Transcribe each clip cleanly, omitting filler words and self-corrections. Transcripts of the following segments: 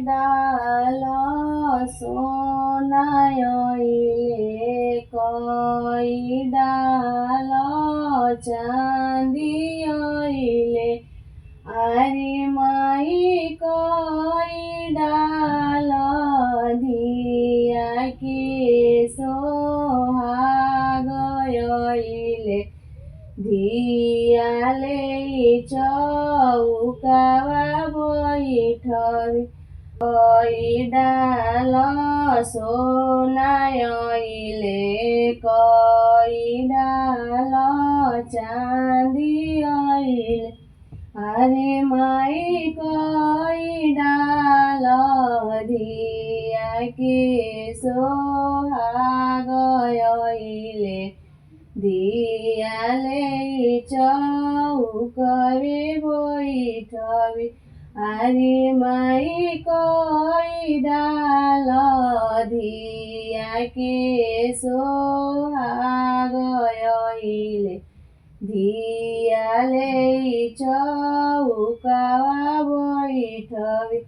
डाल सोनाइले कई डाल चांदियले अरे माई कई डाल धिया के सोहागयले धियाले चौकावा बैठबी कई डाल सोनाइले कई डाल चांदियले अरे माई कई डाल धिया के सोहागयले धियाले चौकवे बैठबी अरे माई कई डाल धिया के सोहागयले धियाले चौकावा बैठबी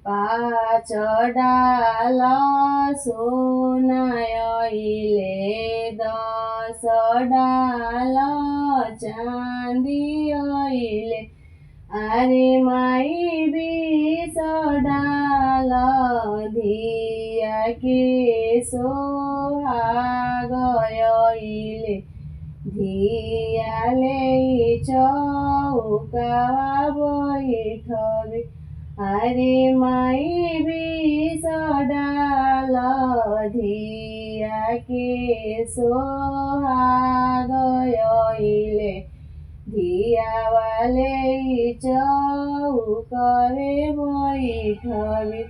पाँच डाल सोनाइले 10 डाल चांदियले अरे माई 20 डाल धिया के सोहागयले धियाले चौकावा बैठबी अरे माई 20 डाल धिया के सोहागयले धियावाले चौकवे बैठबी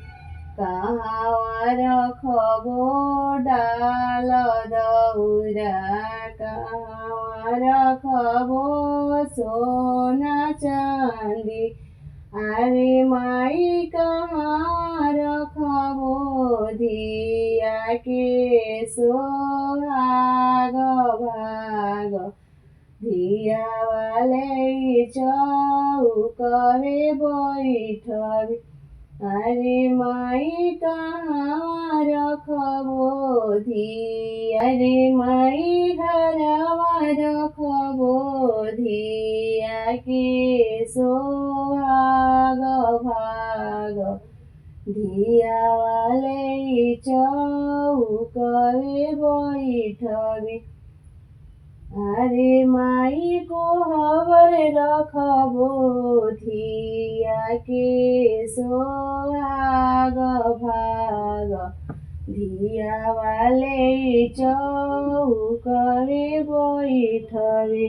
कहाँ रखबो डाल दौरा कहाँ रखबो सोना चांदी अरे माई कहाँ रखबो धिया के सोहाग भाग धियावाले चौकवे बैठबी अरे माई कहाँ रखबो धिया अरे माई घरवा रखबो धिया के सोहाग भाग धियावाले चौकवे बैठबी अरे माई को हवर रखबो धिया के सोहाग भाग धियावाले चौकवे बैठबी।